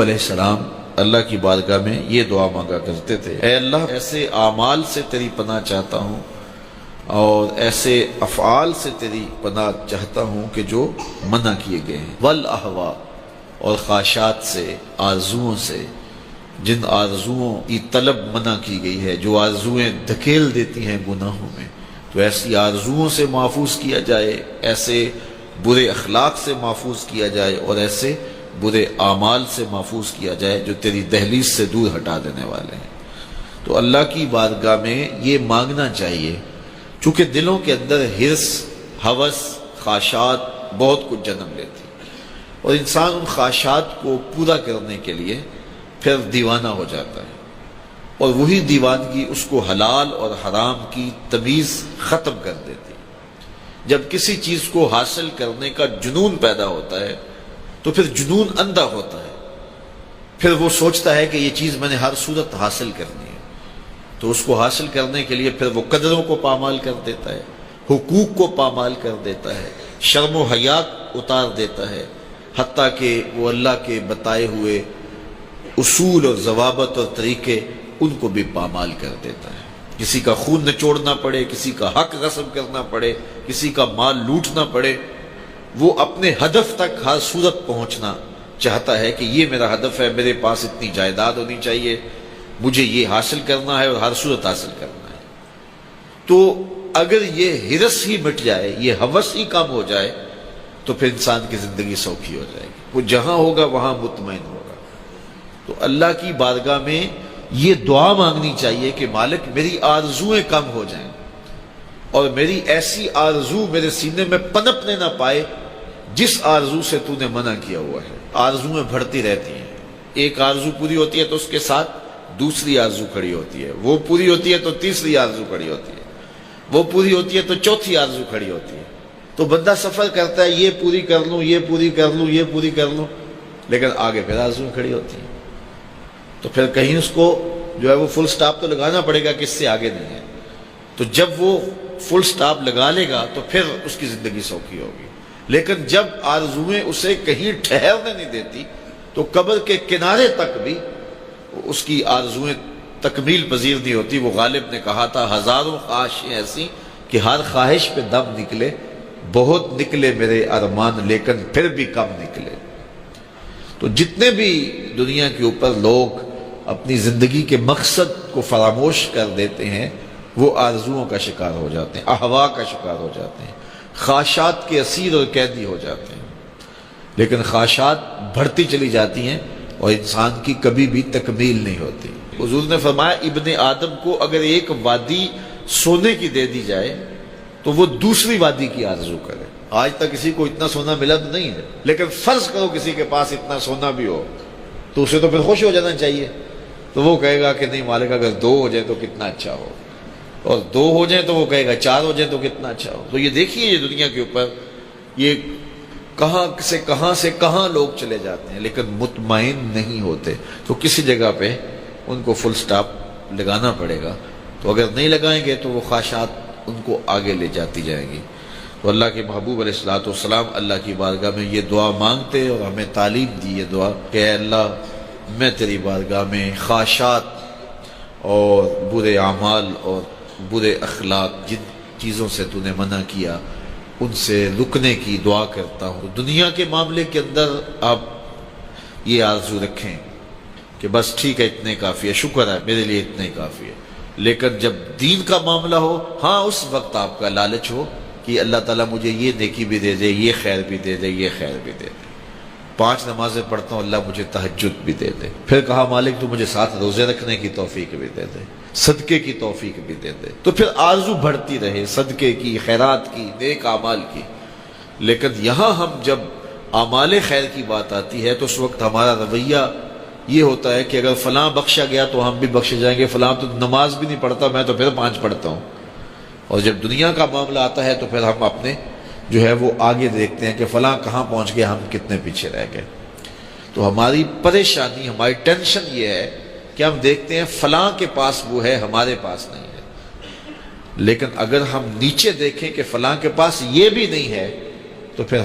علیہ السلام اللہ کی بارگاہ میں یہ دعا مانگا کرتے تھے، اے اللہ ایسے اعمال سے تیری پناہ چاہتا ہوں اور ایسے افعال سے تیری پناہ چاہتا ہوں کہ جو منع کیے گئے ہیں، والاہوا اور خواہشات سے، آرزوؤں سے، جن آرزوؤں کی طلب منع کی گئی ہے، جو آرزوئیں دھکیل دیتی ہیں گناہوں میں، تو ایسی آرزوؤں سے محفوظ کیا جائے، ایسے برے اخلاق سے محفوظ کیا جائے اور ایسے برے اعمال سے محفوظ کیا جائے جو تیری دہلیز سے دور ہٹا دینے والے ہیں۔ تو اللہ کی بارگاہ میں یہ مانگنا چاہیے، چونکہ دلوں کے اندر حرص، ہوس، خواہشات بہت کچھ جنم لیتی اور انسان ان خواہشات کو پورا کرنے کے لیے پھر دیوانہ ہو جاتا ہے، اور وہی دیوانگی اس کو حلال اور حرام کی تمیز ختم کر دیتی۔ جب کسی چیز کو حاصل کرنے کا جنون پیدا ہوتا ہے تو پھر جنون اندھا ہوتا ہے، پھر وہ سوچتا ہے کہ یہ چیز میں نے ہر صورت حاصل کرنی ہے، تو اس کو حاصل کرنے کے لیے پھر وہ قدروں کو پامال کر دیتا ہے، حقوق کو پامال کر دیتا ہے، شرم و حیا اتار دیتا ہے، حتیٰ کہ وہ اللہ کے بتائے ہوئے اصول اور ضوابط اور طریقے ان کو بھی پامال کر دیتا ہے۔ کسی کا خون نچوڑنا پڑے، کسی کا حق غصب کرنا پڑے، کسی کا مال لوٹنا پڑے، وہ اپنے ہدف تک ہر صورت پہنچنا چاہتا ہے کہ یہ میرا ہدف ہے، میرے پاس اتنی جائیداد ہونی چاہیے، مجھے یہ حاصل کرنا ہے اور ہر صورت حاصل کرنا ہے۔ تو اگر یہ حرص ہی مٹ جائے، یہ ہوس ہی کم ہو جائے، تو پھر انسان کی زندگی سوکھی ہو جائے گی، وہ جہاں ہوگا وہاں مطمئن ہوگا۔ تو اللہ کی بارگاہ میں یہ دعا مانگنی چاہیے کہ مالک میری آرزوئیں کم ہو جائیں اور میری ایسی آرزو میرے سینے میں پنپنے نہ پائے جس آرزو سے تو نے منع کیا ہوا ہے۔ آرزویں بڑھتی رہتی ہیں، ایک آرزو پوری ہوتی ہے تو اس کے ساتھ دوسری آرزو کھڑی ہوتی ہے، وہ پوری ہوتی ہے تو تیسری آرزو کھڑی ہوتی ہے، وہ پوری ہوتی ہے تو چوتھی آرزو کھڑی ہوتی ہے۔ تو بندہ سفر کرتا ہے، یہ پوری کر لوں، یہ پوری کر لوں، یہ پوری کر لوں، لیکن آگے پھر آرزویں کھڑی ہوتی ہیں، تو پھر کہیں اس کو جو ہے وہ فل سٹاپ تو لگانا پڑے گا کہ اس سے آگے نہیں ہے۔ تو جب وہ فل سٹاپ لگا لے گا تو پھر اس کی زندگی سوکھی ہوگی، لیکن جب آرزویں اسے کہیں ٹھہرنے نہیں دیتی تو قبر کے کنارے تک بھی اس کی آرزویں تکمیل پذیر نہیں ہوتی۔ وہ غالب نے کہا تھا، ہزاروں خواہشیں ایسی کہ ہر خواہش پہ دم نکلے، بہت نکلے میرے ارمان لیکن پھر بھی کم نکلے۔ تو جتنے بھی دنیا کے اوپر لوگ اپنی زندگی کے مقصد کو فراموش کر دیتے ہیں، وہ آرزوؤں کا شکار ہو جاتے ہیں، اہوا کا شکار ہو جاتے ہیں، خواہشات کے اسیر اور قیدی ہو جاتے ہیں۔ لیکن خواہشات بڑھتی چلی جاتی ہیں اور انسان کی کبھی بھی تکمیل نہیں ہوتی۔ حضور نے فرمایا، ابن آدم کو اگر ایک وادی سونے کی دے دی جائے تو وہ دوسری وادی کی آرزو کرے۔ آج تک کسی کو اتنا سونا ملا تو نہیں ہے، لیکن فرض کرو کسی کے پاس اتنا سونا بھی ہو تو اسے تو پھر خوش ہو جانا چاہیے، تو وہ کہے گا کہ نہیں مالک اگر 2 ہو جائے تو کتنا اچھا ہو، اور 2 ہو جائیں تو وہ کہے گا 4 ہو جائیں تو کتنا اچھا ہو۔ تو یہ دیکھیے یہ دنیا کے اوپر یہ کہاں سے کہاں لوگ چلے جاتے ہیں، لیکن مطمئن نہیں ہوتے۔ تو کسی جگہ پہ ان کو فل سٹاپ لگانا پڑے گا، تو اگر نہیں لگائیں گے تو وہ خواہشات ان کو آگے لے جاتی جائیں گی۔ تو اللہ کے محبوب علیہ الصلوۃ والسلام اللہ کی بارگاہ میں یہ دعا مانگتے اور ہمیں تعلیم دی یہ دعا کہ اے اللہ میں تیری بارگاہ میں خواہشات اور برے اعمال اور برے اخلاق، جن چیزوں سے تو نے منع کیا، ان سے رکنے کی دعا کرتا ہوں۔ دنیا کے معاملے کے اندر آپ یہ آرزو رکھیں کہ بس ٹھیک ہے اتنے کافی ہے، شکر ہے میرے لیے اتنے کافی ہے، لیکن جب دین کا معاملہ ہو، ہاں اس وقت آپ کا لالچ ہو کہ اللہ تعالیٰ مجھے یہ نیکی بھی دے دے، یہ خیر بھی دے دے، یہ خیر بھی دے دے، 5 نمازیں پڑھتا ہوں اللہ مجھے تہجد بھی دے دے، پھر کہا مالک تو مجھے 7 روزے رکھنے کی توفیق بھی دے دے، صدقے کی توفیق بھی دے دے، تو پھر آرزو بڑھتی رہے صدقے کی، خیرات کی، نیک اعمال کی۔ لیکن یہاں ہم جب اعمال خیر کی بات آتی ہے تو اس وقت ہمارا رویہ یہ ہوتا ہے کہ اگر فلاں بخشا گیا تو ہم بھی بخشے جائیں گے، فلاں تو نماز بھی نہیں پڑھتا، میں تو پھر 5 پڑھتا ہوں۔ اور جب دنیا کا معاملہ آتا ہے تو پھر ہم اپنے جو ہے وہ آگے دیکھتے ہیں کہ فلاں کہاں پہنچ گیا، ہم کتنے پیچھے رہ گئے۔ تو ہماری پریشانی، ہماری ٹینشن یہ ہے کہ ہم دیکھتے ہیں فلاں کے پاس وہ ہے، ہمارے پاس نہیں ہے۔ لیکن اگر ہم نیچے دیکھیں کہ فلاں کے پاس یہ بھی نہیں ہے تو پھر